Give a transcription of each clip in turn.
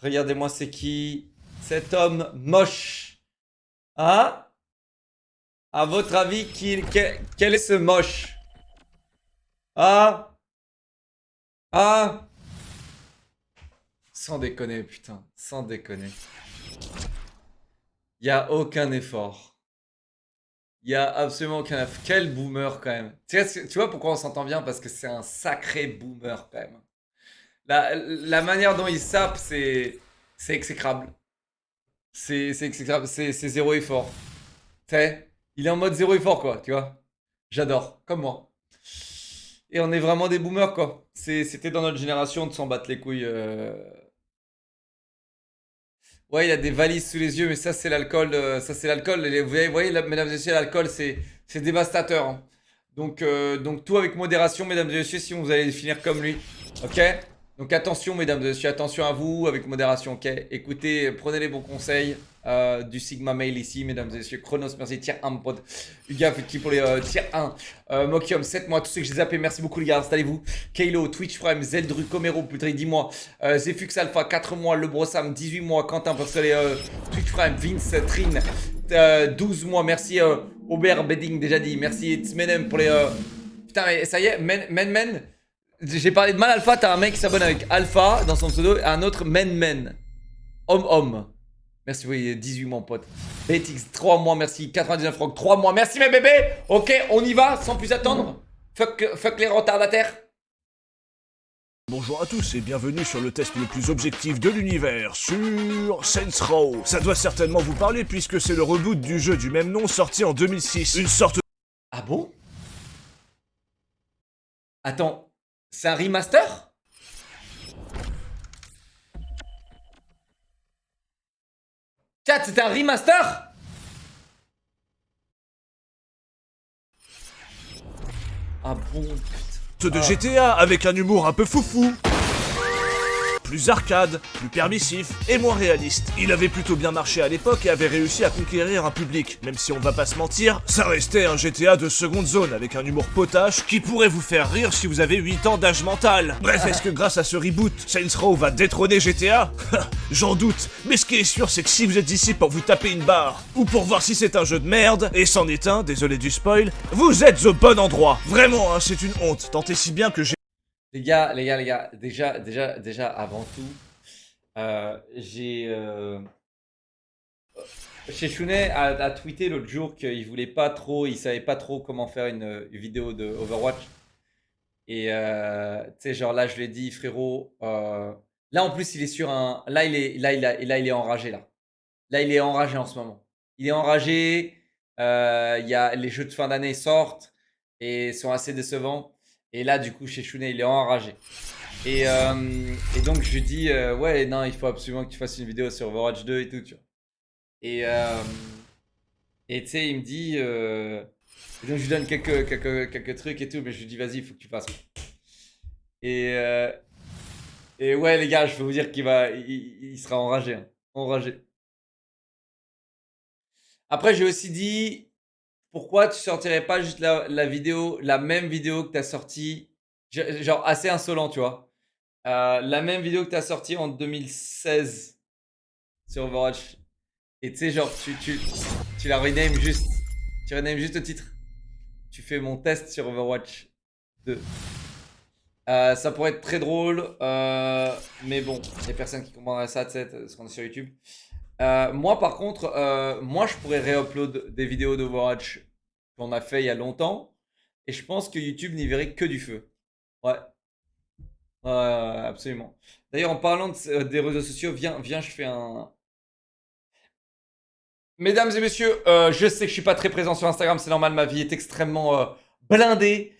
Regardez-moi, c'est qui cet homme moche. Hein? À votre avis, quel est ce moche? Ah? Ah? Sans déconner, putain. Sans déconner. Y a aucun effort. Y a absolument aucun effort. Quel boomer quand même. Tu vois pourquoi on s'entend bien? Parce que c'est un sacré boomer quand même. La manière dont il sape, c'est exécrable. C'est exécrable. C'est zéro effort. Tu sais, il est en mode zéro effort quoi, tu vois. J'adore, comme moi. Et on est vraiment des boomers quoi. C'était dans notre génération de s'en battre les couilles. Ouais, il a des valises sous les yeux, mais ça c'est l'alcool. Ça c'est l'alcool. Vous voyez, mesdames et messieurs, l'alcool c'est dévastateur, hein. Donc tout avec modération, mesdames et messieurs, sinon vous allez finir comme lui. Ok? Donc attention, mesdames et messieurs, attention à vous, avec modération, ok? Écoutez, prenez les bons conseils du Sigma Mail ici, mesdames et messieurs. Chronos, merci, tier 1, mon pote. Uga, qui pour les tier 1. Mokium, 7 mois, tous ceux que j'ai zappé, merci beaucoup les gars, installez-vous. Kaylo, Twitch Prime, Zeldru, Comero, putain, 10 mois. Zefux Alpha, 4 mois. Le Brossam, 18 mois. Quentin, parce que les Twitch Prime, Vince, Trin, 12 mois. Merci Aubert Bedding, déjà dit. Merci Tsmenem pour les. Putain, mais ça y est, men. J'ai parlé de Mal Alpha, t'as un mec qui s'abonne avec Alpha dans son pseudo et un autre Men. Homme. Merci, oui, 18 mois, pote. BTX, 3 mois, merci. 99 francs, 3 mois, merci mes bébés. Ok, on y va, sans plus attendre. Fuck les retardataires. Bonjour à tous et bienvenue sur le test le plus objectif de l'univers, sur Saints Row. Ça doit certainement vous parler puisque c'est le reboot du jeu du même nom sorti en 2006. Une sorte... Ah bon? Attends, c'est un remaster? Chat, c'était un remaster? Ah bon, putain. de GTA avec un humour un peu foufou. Plus arcade, plus permissif et moins réaliste. Il avait plutôt bien marché à l'époque et avait réussi à conquérir un public. Même si on va pas se mentir, ça restait un GTA de seconde zone avec un humour potache qui pourrait vous faire rire si vous avez 8 ans d'âge mental. Bref, est-ce que grâce à ce reboot, Saints Row va détrôner GTA? J'en doute, mais ce qui est sûr c'est que si vous êtes ici pour vous taper une barre, ou pour voir si c'est un jeu de merde, et c'en est un, désolé du spoil, vous êtes au bon endroit. Vraiment, hein, c'est une honte, tant et si bien que j'ai... Les gars, déjà, avant tout, j'ai... Sheshune a tweeté l'autre jour qu'il voulait pas trop, il savait pas trop comment faire une vidéo de Overwatch. Et tu sais, genre là, je lui ai dit, frérot, là en plus, il est sur un... Là, il est enragé, là. Là, il est enragé en ce moment. Il est enragé, il y a, les jeux de fin d'année sortent et sont assez décevants. Et là, du coup, chez Shune, il est enragé. Et donc, je lui dis, ouais, non, il faut absolument que tu fasses une vidéo sur Overwatch 2 et tout, tu vois. Et tu sais, il me dit, et donc je lui donne quelques trucs et tout, mais je lui dis, vas-y, il faut que tu fasses. Et ouais, les gars, je peux vous dire il sera enragé, hein. Enragé. Après, j'ai aussi dit, pourquoi tu sortirais pas juste la vidéo, la même vidéo que tu as sortie, genre assez insolent, tu vois. La même vidéo que tu as sortie en 2016 sur Overwatch. Et tu sais, genre, tu la rename juste. Tu rename juste le titre. Tu fais mon test sur Overwatch 2. Ça pourrait être très drôle. Mais bon, il y a personne qui comprendrait ça, tu sais, parce qu'on est sur YouTube. Moi, par contre, moi, je pourrais réupload des vidéos d'Overwatch qu'on a fait il y a longtemps. Et je pense que YouTube n'y verrait que du feu. Ouais. Absolument. D'ailleurs, en parlant des réseaux sociaux, viens, je fais un... Mesdames et messieurs, je sais que je suis pas très présent sur Instagram, c'est normal, ma vie est extrêmement blindée.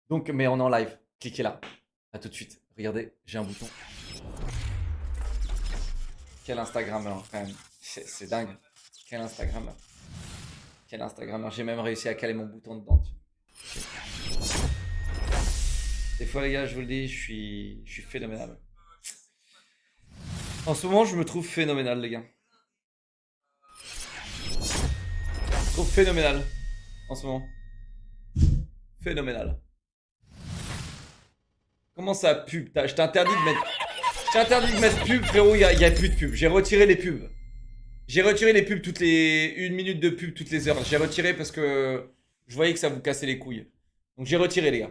Donc, mais on est en live. Cliquez là. À tout de suite. Regardez, j'ai un bouton. Quel Instagrammeur, quand même. C'est dingue. Quel Instagrammeur. Quel Instagrammeur. J'ai même réussi à caler mon bouton dedans. Des fois, les gars, je vous le dis, je suis phénoménal. En ce moment, je me trouve phénoménal, les gars. Je trouve phénoménal. En ce moment. Phénoménal. Comment ça pue? Je t'interdis de mettre... Je J'ai interdit de mettre pub, frérot, il y a plus de pub. J'ai retiré les pubs. J'ai retiré les pubs toutes les... 1 minute de pub toutes les heures. J'ai retiré parce que je voyais que ça vous cassait les couilles. Donc j'ai retiré, les gars.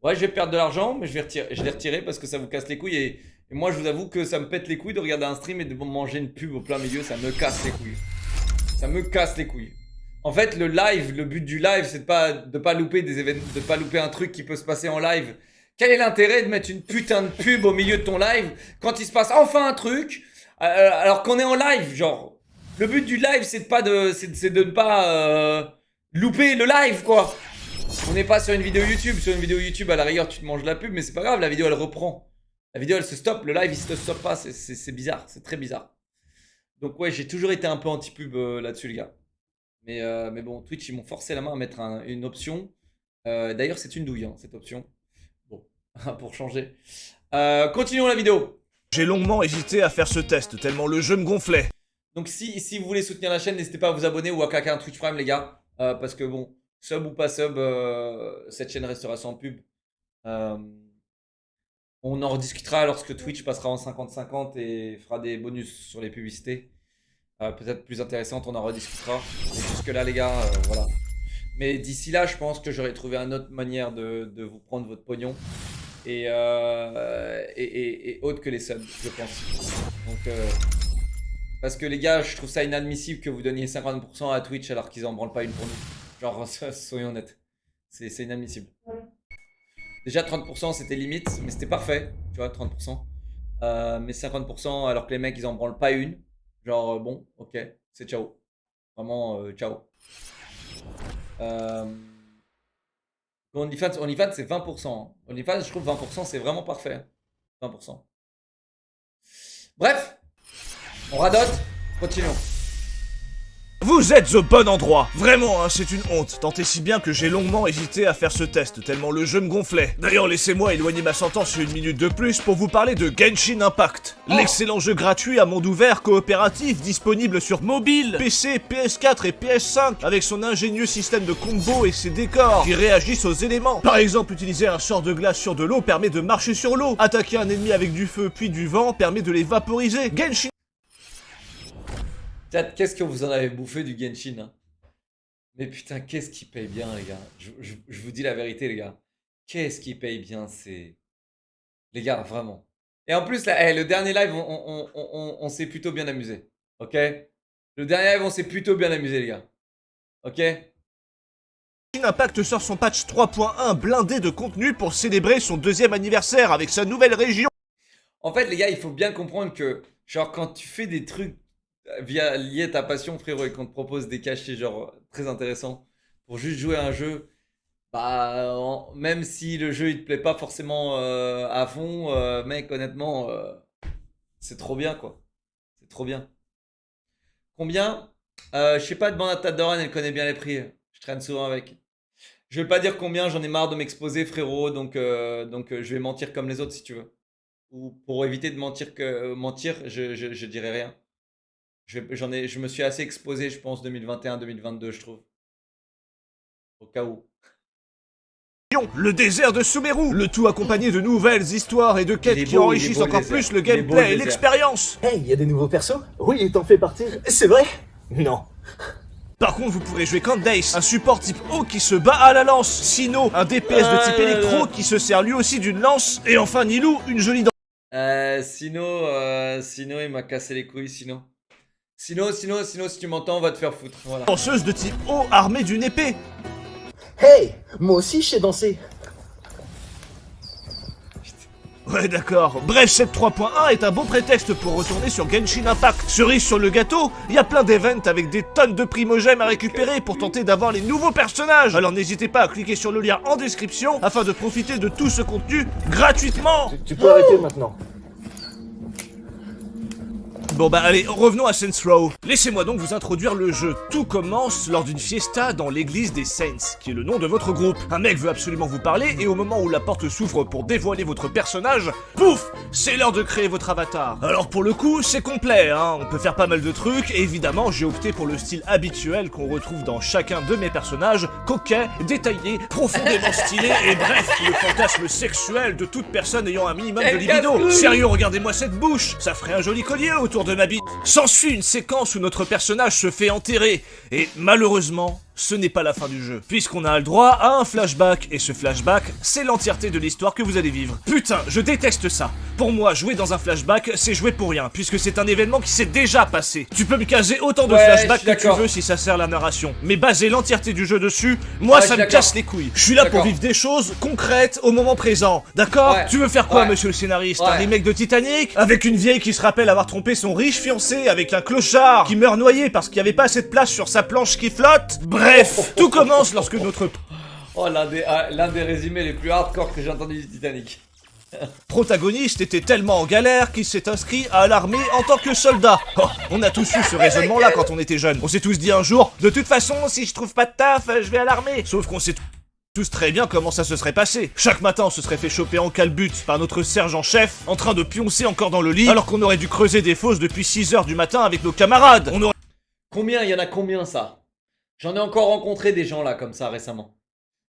Ouais, je vais perdre de l'argent, mais je l'ai retiré parce que ça vous casse les couilles. Et moi, je vous avoue que ça me pète les couilles de regarder un stream et de manger une pub au plein milieu. Ça me casse les couilles. Ça me casse les couilles. En fait, le live, le but du live, c'est de pas louper des événements, de pas louper un truc qui peut se passer en live. Quel est l'intérêt de mettre une putain de pub au milieu de ton live quand il se passe enfin un truc alors qu'on est en live, genre. Le but du live, c'est de ne pas louper le live, quoi. On n'est pas sur une vidéo YouTube. Sur une vidéo YouTube, à la rigueur, tu te manges la pub, mais c'est pas grave, la vidéo, elle reprend. La vidéo, elle se stoppe, le live, il se stoppe pas. C'est bizarre, c'est très bizarre. Donc ouais, j'ai toujours été un peu anti-pub là-dessus, les gars. Mais bon, Twitch, ils m'ont forcé la main à mettre une option. D'ailleurs, c'est une douille, hein, cette option. Bon, pour changer. Continuons la vidéo. J'ai longuement hésité à faire ce test, tellement le jeu me gonflait. Donc si vous voulez soutenir la chaîne, n'hésitez pas à vous abonner ou à claquer un Twitch Prime, les gars. Parce que bon, sub ou pas sub, cette chaîne restera sans pub. On en rediscutera lorsque Twitch passera en 50-50 et fera des bonus sur les publicités. Peut-être plus intéressantes, on en rediscutera. Et jusque là, les gars, voilà. Mais d'ici là, je pense que j'aurais trouvé une autre manière de vous prendre votre pognon. Et autre que les subs, je pense. Donc, parce que les gars, je trouve ça inadmissible que vous donniez 50% à Twitch alors qu'ils en branlent pas une pour nous. Genre, soyons honnêtes. C'est inadmissible. Déjà 30% c'était limite, mais c'était parfait, tu vois, 30%. Mais 50% alors que les mecs ils en branlent pas une. Genre, bon, ok, c'est ciao. Vraiment, ciao. OnlyFans c'est 20%. Hein. OnlyFans, je trouve 20% c'est vraiment parfait. 20%. Bref, on radote, continuons. Vous êtes au bon endroit. Vraiment, hein, c'est une honte. Tant et si bien que j'ai longuement hésité à faire ce test, tellement le jeu me gonflait. D'ailleurs, laissez-moi éloigner ma sentence sur 1 minute de plus pour vous parler de Genshin Impact. L'excellent jeu gratuit à monde ouvert coopératif disponible sur mobile, PC, PS4 et PS5 avec son ingénieux système de combo et ses décors qui réagissent aux éléments. Par exemple, utiliser un sort de glace sur de l'eau permet de marcher sur l'eau. Attaquer un ennemi avec du feu puis du vent permet de les vaporiser. Genshin Qu'est-ce que vous en avez bouffé du Genshin, hein? Mais putain, qu'est-ce qui paye bien, les gars? Je vous dis la vérité, les gars. Qu'est-ce qui paye bien, c'est... Les gars, vraiment. Et en plus, là, le dernier live, on s'est plutôt bien amusé. Ok? Le dernier live, on s'est plutôt bien amusé, les gars. Ok? Impact sort son patch 3.1 blindé de contenu pour célébrer son 2e anniversaire avec sa nouvelle région. En fait, les gars, il faut bien comprendre que, genre, quand tu fais des trucs lié à ta passion, frérot, et qu'on te propose des cachets genre très intéressants pour juste jouer à un jeu, bah même si le jeu il te plaît pas forcément à fond, mec, honnêtement, c'est trop bien, quoi. C'est trop bien. Combien? Je sais pas, demande à ta Doran, elle connaît bien les prix. Je traîne souvent avec. Je vais pas dire combien, j'en ai marre de m'exposer, frérot, donc je vais mentir comme les autres si tu veux. Ou pour éviter de mentir, je dirai rien. Je me suis assez exposé, je pense, 2021-2022, je trouve. Au cas où. Le désert de Sumeru, le tout accompagné de nouvelles histoires et de quêtes qui enrichissent encore plus le gameplay et l'expérience. Hey, y a des nouveaux persos? Oui, t'en fais partie. C'est vrai? Non. Par contre, vous pourrez jouer Candace, un support type O qui se bat à la lance, Sino, un DPS de type électro qui se sert lui aussi d'une lance, et enfin Nilou, une jolie dent. Sino, il m'a cassé les couilles, Sino, si tu m'entends, on va te faire foutre. Voilà. Danseuse de type O armée d'une épée. Hey, moi aussi je sais danser. Ouais, d'accord. Bref, cette 3.1 est un bon prétexte pour retourner sur Genshin Impact. Cerise sur le gâteau, il y a plein d'events avec des tonnes de primogèmes à récupérer pour tenter d'avoir les nouveaux personnages. Alors n'hésitez pas à cliquer sur le lien en description afin de profiter de tout ce contenu gratuitement. Tu peux arrêter maintenant. Bon bah allez, revenons à Saints Row. Laissez-moi donc vous introduire le jeu. Tout commence lors d'une fiesta dans l'église des Saints, qui est le nom de votre groupe. Un mec veut absolument vous parler, et au moment où la porte s'ouvre pour dévoiler votre personnage, pouf, c'est l'heure de créer votre avatar. Alors pour le coup, c'est complet, hein, on peut faire pas mal de trucs, et évidemment j'ai opté pour le style habituel qu'on retrouve dans chacun de mes personnages, coquet, détaillé, profondément stylé, et bref, le fantasme sexuel de toute personne ayant un minimum de libido. Sérieux, regardez-moi cette bouche, ça ferait un joli collier autour de ma bite. S'ensuit une séquence où notre personnage se fait enterrer, et malheureusement, ce n'est pas la fin du jeu, puisqu'on a le droit à un flashback, et ce flashback, c'est l'entièreté de l'histoire que vous allez vivre. Putain, je déteste ça. Pour moi, jouer dans un flashback, c'est jouer pour rien, puisque c'est un événement qui s'est déjà passé. Tu peux me caser autant de flashbacks que tu veux si ça sert la narration, mais baser l'entièreté du jeu dessus, moi ça me casse les couilles. Je suis là pour vivre des choses concrètes au moment présent, d'accord? Tu veux faire quoi, monsieur le scénariste? Un remake de Titanic? Avec une vieille qui se rappelle avoir trompé son riche fiancé, avec un clochard qui meurt noyé parce qu'il n'y avait pas assez de place sur sa planche qui flotte? Bref, tout commence lorsque notre... Oh, l'un des résumés les plus hardcore que j'ai entendu du Titanic. protagoniste était tellement en galère qu'il s'est inscrit à l'armée en tant que soldat. Oh, on a tous eu ce raisonnement-là quand on était jeunes. On s'est tous dit un jour, de toute façon, si je trouve pas de taf, je vais à l'armée. Sauf qu'on sait tous très bien comment ça se serait passé. Chaque matin, on se serait fait choper en calbute par notre sergent-chef, en train de pioncer encore dans le lit, alors qu'on aurait dû creuser des fosses depuis 6h du matin avec nos camarades. On aurait... Combien, il y en a combien ça? J'en ai encore rencontré des gens là comme ça récemment.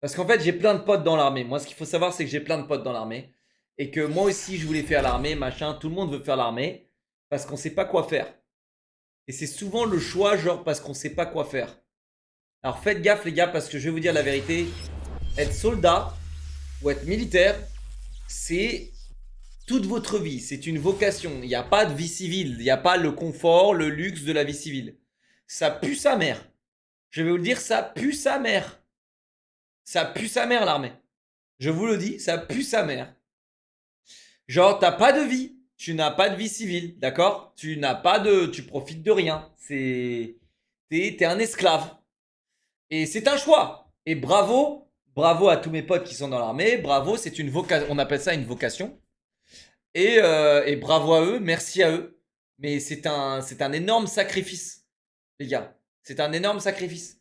Parce qu'en fait, j'ai plein de potes dans l'armée. Moi, ce qu'il faut savoir, c'est que j'ai plein de potes dans l'armée. Et que moi aussi, je voulais faire l'armée, machin. Tout le monde veut faire l'armée. Parce qu'on sait pas quoi faire. Et c'est souvent le choix, genre, parce qu'on sait pas quoi faire. Alors faites gaffe, les gars, parce que je vais vous dire la vérité. Être soldat ou être militaire, c'est toute votre vie. C'est une vocation. Il n'y a pas de vie civile. Il n'y a pas le confort, le luxe de la vie civile. Ça pue sa mère. Je vais vous le dire, ça pue sa mère. Ça pue sa mère, l'armée. Je vous le dis, ça pue sa mère. Genre, t'as pas de vie. Tu n'as pas de vie civile, d'accord? Tu n'as pas de... Tu profites de rien. T'es un esclave. Et c'est un choix. Et bravo à tous mes potes qui sont dans l'armée. Bravo, c'est une vocation. On appelle ça une vocation. Et bravo à eux, merci à eux. Mais c'est un énorme sacrifice, les gars. C'est un énorme sacrifice.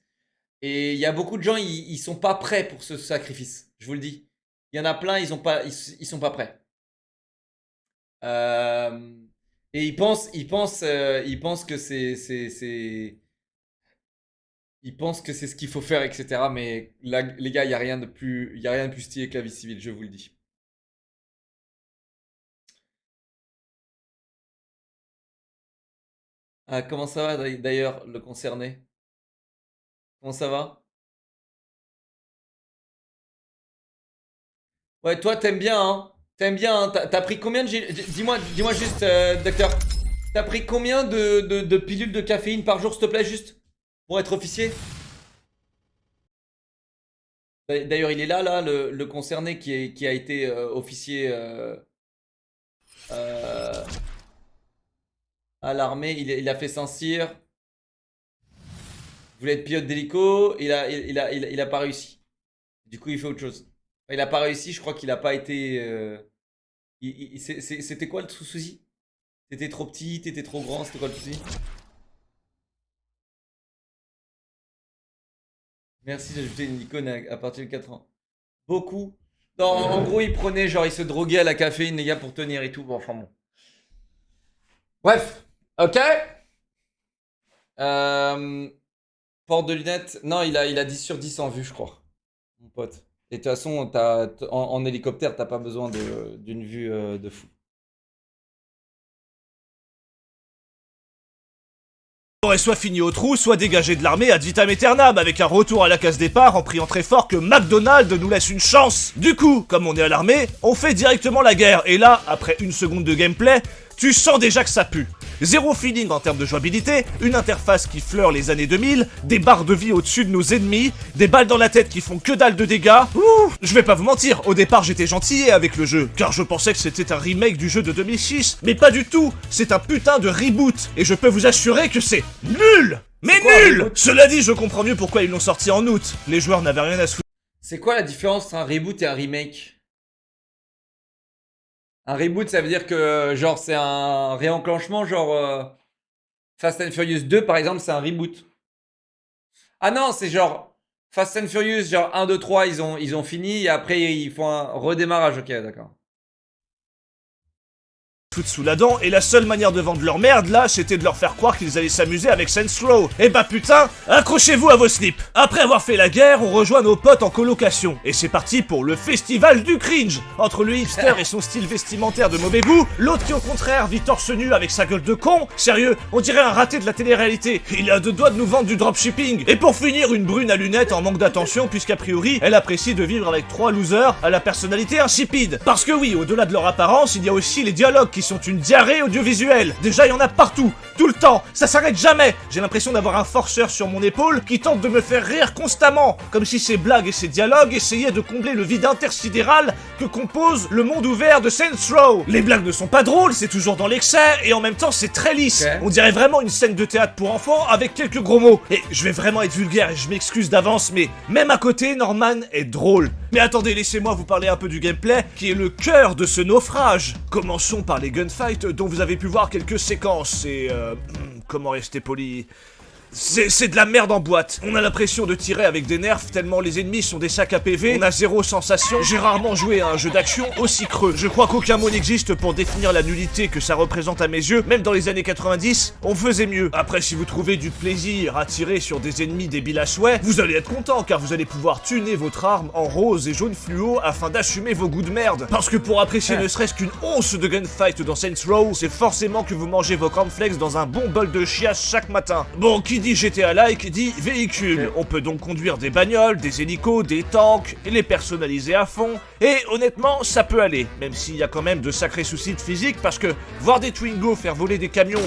Et il y a beaucoup de gens, ils sont pas prêts pour ce sacrifice. Je vous le dis. Il y en a plein, ils sont pas prêts. Et ils pensent que ils pensent que c'est ce qu'il faut faire, etc. Mais là, les gars, il y a rien de plus stylé que la vie civile, je vous le dis. Ah, comment ça va d'ailleurs, le concerné? Comment ça va? Ouais, toi, t'aimes bien, hein? T'aimes bien, hein? T'as pris combien de... Dis-moi juste, docteur. T'as pris combien de pilules de caféine par jour, s'il te plaît, juste? Pour être officier? D'ailleurs, il est là, le concerné qui a été officier à l'armée. Il a fait Saint-Cyr. Il voulait être pilote d'hélico. Il a pas réussi. Du coup, il fait autre chose. Il a pas réussi, je crois qu'il a pas été... C'était quoi le souci? T'étais trop petit, t'étais trop grand, c'était quoi le souci? Merci d'ajouter une icône à partir de 4 ans. Beaucoup. Non, en gros, il prenait, genre, il se droguait à la caféine, les gars, pour tenir et tout. Bon, enfin bon. Bref. Ok. Porte de lunettes. Non, il a 10 sur 10 en vue, je crois. Mon pote. Et de toute façon, en hélicoptère, t'as pas besoin d'une vue de fou. aurait soit fini au trou, soit dégagé de l'armée ad vitam aeternam, avec un retour à la case départ en priant très fort que McDonald's nous laisse une chance. Du coup, comme on est à l'armée, on fait directement la guerre, et là, après une seconde de gameplay, tu sens déjà que ça pue. Zéro feeling en termes de jouabilité, une interface qui fleure les années 2000, des barres de vie au-dessus de nos ennemis, des balles dans la tête qui font que dalle de dégâts. Ouh, je vais pas vous mentir, au départ j'étais gentillet avec le jeu, car je pensais que c'était un remake du jeu de 2006, mais pas du tout, c'est un putain de reboot, et je peux vous assurer que c'est nul. Mais nul. Cela dit, je comprends mieux pourquoi ils l'ont sorti en août, les joueurs n'avaient rien à se foutre. C'est quoi la différence entre un reboot et un remake? Un reboot, ça veut dire que genre c'est un réenclenchement, genre Fast and Furious 2 par exemple, c'est un reboot. Ah non, c'est genre Fast and Furious, genre 1, 2, 3, ils ont fini et après ils font un redémarrage. Ok, d'accord. Foutre sous la dent, et la seule manière de vendre leur merde là, c'était de leur faire croire qu'ils allaient s'amuser avec Saints Row. Et bah putain, accrochez-vous à vos slips. Après avoir fait la guerre, on rejoint nos potes en colocation. Et c'est parti pour le festival du cringe. Entre le hipster et son style vestimentaire de mauvais goût, l'autre qui au contraire vit torse nu avec sa gueule de con. Sérieux, on dirait un raté de la télé-réalité. Il a deux doigts de nous vendre du dropshipping. Et pour finir, une brune à lunettes en manque d'attention, puisqu'a priori, elle apprécie de vivre avec 3 losers à la personnalité insipide. Parce que oui, au-delà de leur apparence, il y a aussi les dialogues qui sont une diarrhée audiovisuelle. Déjà, il y en a partout, tout le temps, ça s'arrête jamais. J'ai l'impression d'avoir un forceur sur mon épaule qui tente de me faire rire constamment, comme si ces blagues et ces dialogues essayaient de combler le vide intersidéral que compose le monde ouvert de Saints Row. Les blagues ne sont pas drôles, c'est toujours dans l'excès, et en même temps c'est très lisse. Okay. On dirait vraiment une scène de théâtre pour enfants avec quelques gros mots. Et je vais vraiment être vulgaire et je m'excuse d'avance, mais même à côté, Norman est drôle. Mais attendez, laissez-moi vous parler un peu du gameplay, qui est le cœur de ce naufrage. Commençons par les gunfights dont vous avez pu voir quelques séquences, et comment rester poli... C'est de la merde en boîte. On a l'impression de tirer avec des nerfs tellement les ennemis sont des sacs à PV. On a zéro sensation. J'ai rarement joué à un jeu d'action aussi creux. Je crois qu'aucun mot n'existe pour définir la nullité que ça représente à mes yeux. Même dans les années 90, on faisait mieux. Après, si vous trouvez du plaisir à tirer sur des ennemis débiles à souhait, vous allez être content car vous allez pouvoir tuner votre arme en rose et jaune fluo afin d'assumer vos goûts de merde. Parce que pour apprécier ne serait-ce qu'une once de gunfight dans Saints Row, c'est forcément que vous mangez vos cornflakes dans un bon bol de chiasse chaque matin. Bon, qui dit GTA-like dit véhicule. On peut donc conduire des bagnoles, des hélicos, des tanks, et les personnaliser à fond. Et honnêtement, ça peut aller, même s'il y a quand même de sacrés soucis de physique, parce que voir des Twingo faire voler des camions,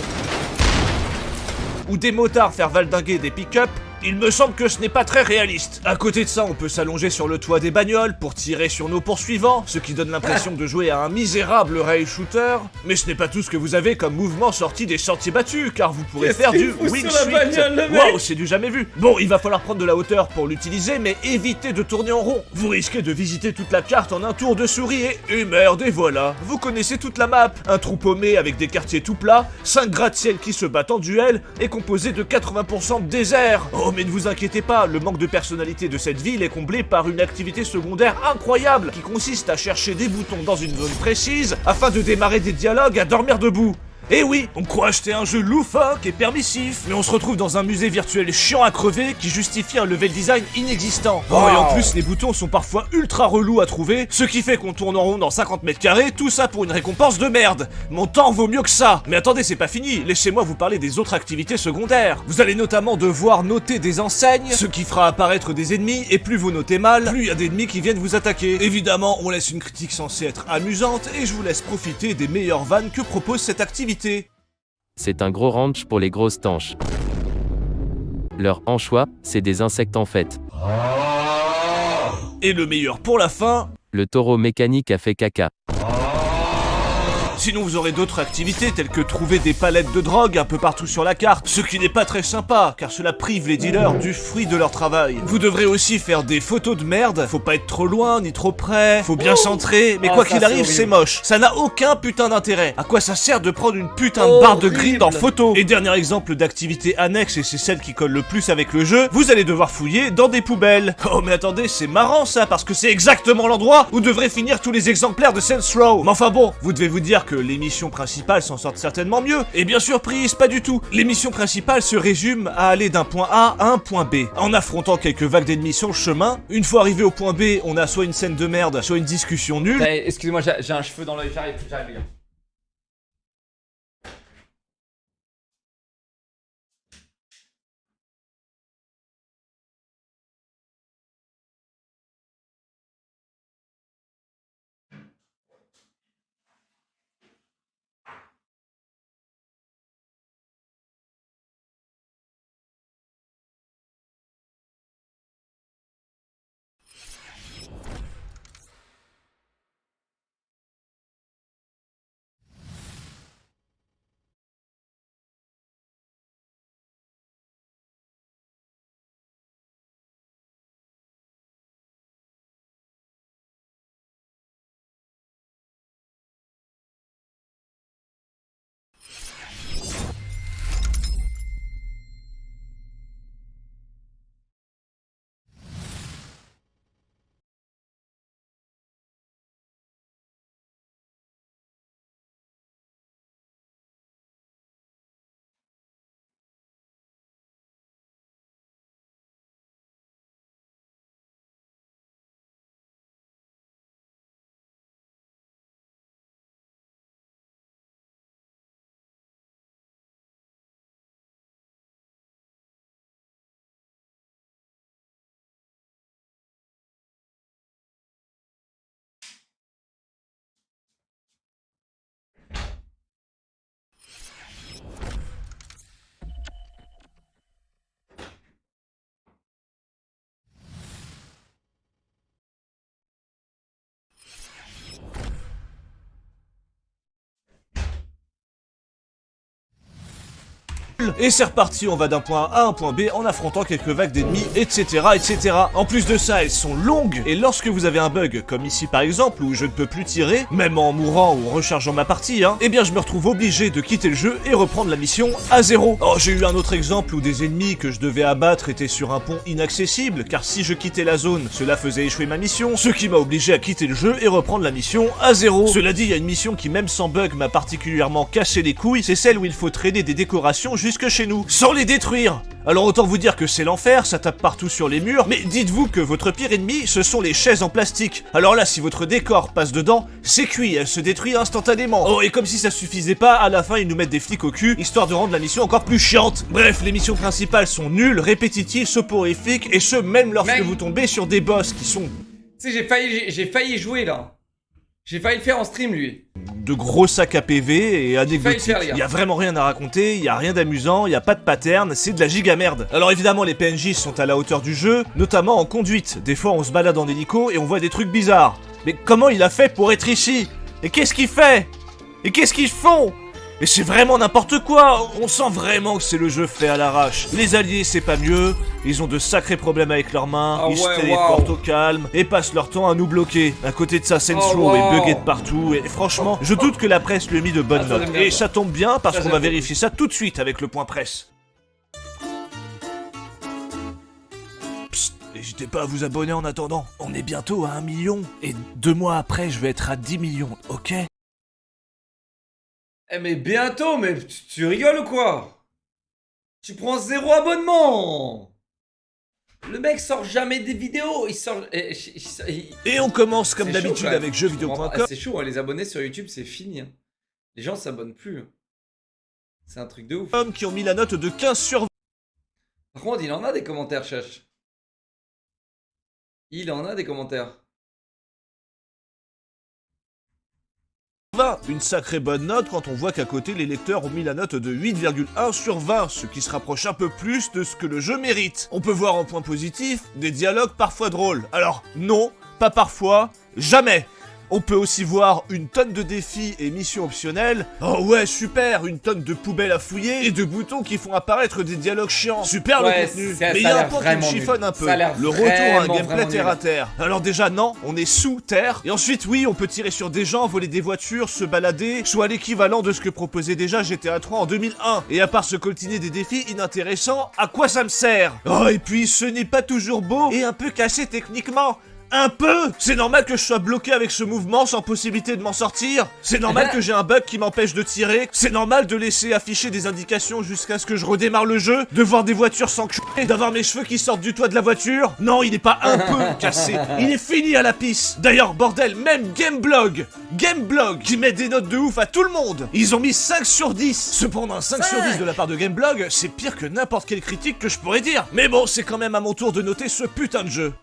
ou des motards faire valdinguer des pick-up, il me semble que ce n'est pas très réaliste. À côté de ça, on peut s'allonger sur le toit des bagnoles pour tirer sur nos poursuivants, ce qui donne l'impression de jouer à un misérable rail shooter. Mais ce n'est pas tout ce que vous avez comme mouvement sorti des sentiers battus, car vous pourrez faire du wing suit. Waouh, c'est du jamais vu. Bon, il va falloir prendre de la hauteur pour l'utiliser, mais évitez de tourner en rond. Vous risquez de visiter toute la carte en un tour de souris et merde, et voilà. Vous connaissez toute la map. Un trou paumé avec des quartiers tout plats, 5 gratte-ciel qui se battent en duel, et composé de 80% de désert. Oh, mais ne vous inquiétez pas, le manque de personnalité de cette ville est comblé par une activité secondaire incroyable qui consiste à chercher des boutons dans une zone précise afin de démarrer des dialogues à dormir debout. Et oui, on croit acheter un jeu loufoque et permissif, mais on se retrouve dans un musée virtuel chiant à crever qui justifie un level design inexistant. Oh, et en plus, les boutons sont parfois ultra relous à trouver, ce qui fait qu'on tourne en rond dans 50 mètres carrés, tout ça pour une récompense de merde. Mon temps vaut mieux que ça. Mais attendez, c'est pas fini, laissez-moi vous parler des autres activités secondaires. Vous allez notamment devoir noter des enseignes, ce qui fera apparaître des ennemis, et plus vous notez mal, plus il y a d'ennemis qui viennent vous attaquer. Évidemment, on laisse une critique censée être amusante, et je vous laisse profiter des meilleures vannes que propose cette activité. C'est un gros ranch pour les grosses tanches. Leur anchois, c'est des insectes en fait. Et le meilleur pour la fin, Le taureau mécanique a fait caca. sinon vous aurez d'autres activités telles que trouver des palettes de drogue un peu partout sur la carte, ce qui n'est pas très sympa car cela prive les dealers du fruit de leur travail. Vous devrez aussi faire des photos de merde, faut pas être trop loin ni trop près, faut bien centrer, mais quoi qu'il arrive c'est moche. Ça n'a aucun putain d'intérêt. À quoi ça sert de prendre une putain de barre de grid en photo? Et dernier exemple d'activité annexe, et c'est celle qui colle le plus avec le jeu, vous allez devoir fouiller dans des poubelles. Oh mais attendez, c'est marrant ça parce que c'est exactement l'endroit où devraient finir tous les exemplaires de Saints Row. Mais enfin bon, vous devez vous dire que les missions principales s'en sortent certainement mieux. Et bien surprise, pas du tout. Les missions principales se résument à aller d'un point A à un point B, en affrontant quelques vagues d'ennemis sur le chemin. Une fois arrivé au point B, on a soit une scène de merde, soit une discussion nulle. Excusez-moi, j'ai un cheveu dans l'œil, j'arrive les gars. Et c'est reparti, on va d'un point A à un point B en affrontant quelques vagues d'ennemis, etc., etc. En plus de ça, elles sont longues, et lorsque vous avez un bug, comme ici par exemple, où je ne peux plus tirer, même en mourant ou en rechargeant ma partie, eh bien je me retrouve obligé de quitter le jeu et reprendre la mission à zéro. Oh, j'ai eu un autre exemple où des ennemis que je devais abattre étaient sur un pont inaccessible, car si je quittais la zone, cela faisait échouer ma mission, ce qui m'a obligé à quitter le jeu et reprendre la mission à zéro. Cela dit, il y a une mission qui même sans bug m'a particulièrement cassé les couilles, c'est celle où il faut traîner des décorations jusque chez nous, sans les détruire. Alors autant vous dire que c'est l'enfer, ça tape partout sur les murs, mais dites-vous que votre pire ennemi, ce sont les chaises en plastique. Alors là, si votre décor passe dedans, c'est cuit, elle se détruit instantanément. Oh, et comme si ça suffisait pas, à la fin ils nous mettent des flics au cul, histoire de rendre la mission encore plus chiante. Bref, les missions principales sont nulles, répétitives, soporifiques, et ce même lorsque vous tombez sur des boss qui sont... Tu sais, j'ai failli jouer là. J'ai failli le faire en stream lui. De gros sacs à PV et anecdotiques. Il y a vraiment rien à raconter, il y a rien d'amusant, il y a pas de pattern, c'est de la giga merde. Alors évidemment les PNJ sont à la hauteur du jeu, notamment en conduite. Des fois on se balade en hélico et on voit des trucs bizarres. Mais comment il a fait pour être ici? Et qu'est-ce qu'il fait? Et qu'est-ce qu'ils font? Et c'est vraiment n'importe quoi, on sent vraiment que c'est le jeu fait à l'arrache. Les alliés c'est pas mieux, ils ont de sacrés problèmes avec leurs mains, ils se téléportent au calme et passent leur temps à nous bloquer. À côté de ça, Senslow est bugué de partout et franchement, je doute que la presse lui ait mis de bonnes notes. Et ça tombe bien parce qu'on va vérifier ça tout de suite avec le point presse. Psst, n'hésitez pas à vous abonner en attendant, on est bientôt à 1 million et 2 mois après je vais être à 10 millions, ok? Eh mais bientôt, mais tu rigoles ou quoi? Tu prends 0 abonnement. Le mec sort jamais des vidéos, il sort... Et on commence comme d'habitude avec jeuxvideo.com. C'est chaud, hein, les abonnés sur YouTube c'est fini. Hein. Les gens s'abonnent plus. Hein. C'est un truc de ouf. Qui ont mis la note de 15 sur 20. Par contre, il en a des commentaires, Chache. Il en a des commentaires. Une sacrée bonne note quand on voit qu'à côté les lecteurs ont mis la note de 8,1 sur 20, ce qui se rapproche un peu plus de ce que le jeu mérite. On peut voir en point positif des dialogues parfois drôles. Alors non, pas parfois, jamais. On peut aussi voir une tonne de défis et missions optionnelles. Oh ouais, super, une tonne de poubelles à fouiller et de boutons qui font apparaître des dialogues chiants. Super le contenu. Mais il y a un point qui me chiffonne un peu. Le retour à un gameplay terre à terre. Alors déjà non, on est sous terre. Et ensuite oui, on peut tirer sur des gens, voler des voitures, se balader, soit l'équivalent de ce que proposait déjà GTA 3 en 2001. Et à part se coltiner des défis inintéressants, à quoi ça me sert? Oh et puis ce n'est pas toujours beau et un peu cassé techniquement. Un peu! C'est normal que je sois bloqué avec ce mouvement sans possibilité de m'en sortir. C'est normal que j'ai un bug qui m'empêche de tirer. C'est normal de laisser afficher des indications jusqu'à ce que je redémarre le jeu. De voir des voitures s'enculer, d'avoir mes cheveux qui sortent du toit de la voiture. Non, il n'est pas un peu cassé. Il est fini à la pisse. D'ailleurs, bordel, même Gameblog, qui met des notes de ouf à tout le monde. Ils ont mis 5 sur 10. Cependant, 5 sur 10 de la part de Gameblog, c'est pire que n'importe quelle critique que je pourrais dire. Mais bon, c'est quand même à mon tour de noter ce putain de jeu.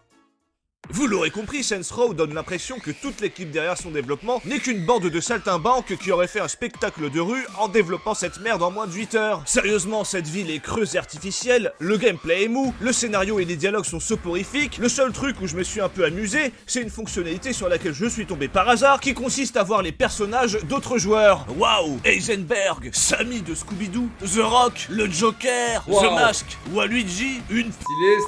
Vous l'aurez compris, Saints Row donne l'impression que toute l'équipe derrière son développement n'est qu'une bande de saltimbanques qui aurait fait un spectacle de rue en développant cette merde en moins de 8 heures. Sérieusement, cette ville est creuse et artificielle, le gameplay est mou, le scénario et les dialogues sont soporifiques, le seul truc où je me suis un peu amusé, c'est une fonctionnalité sur laquelle je suis tombé par hasard qui consiste à voir les personnages d'autres joueurs. Waouh, Heisenberg, Sammy de Scooby-Doo, The Rock, le Joker, The Mask, Waluigi, une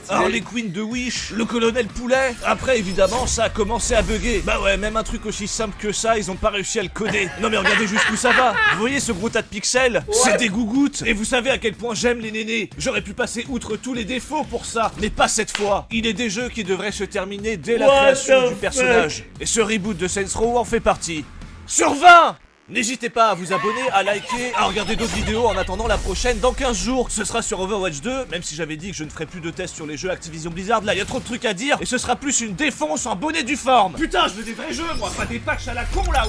Harley Quinn de Wish, le colonel Poulet. Après, évidemment, ça a commencé à bugger. Bah ouais, même un truc aussi simple que ça, ils ont pas réussi à le coder. Non mais regardez jusqu'où ça va. Vous voyez ce gros tas de pixels? C'est des gougouttes. Et vous savez à quel point j'aime les nénés. J'aurais pu passer outre tous les défauts pour ça, mais pas cette fois. Il est des jeux qui devraient se terminer dès la création du personnage. Et ce reboot de Saints Row en fait partie. Sur 20! N'hésitez pas à vous abonner, à liker, à regarder d'autres vidéos en attendant la prochaine dans 15 jours. Ce sera sur Overwatch 2, même si j'avais dit que je ne ferais plus de tests sur les jeux Activision Blizzard, là il y a trop de trucs à dire, et ce sera plus une défonce en bonnet du forme. Putain, je veux des vrais jeux moi, pas des patchs à la con là,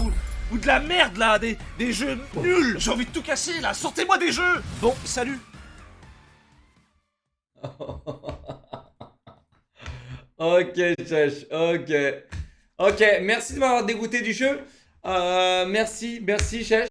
ou de la merde là, des jeux nuls. J'ai envie de tout casser là, sortez-moi des jeux. Bon, salut. Ok, Chach, ok. Ok, merci de m'avoir dégoûté du jeu. Merci, Chach.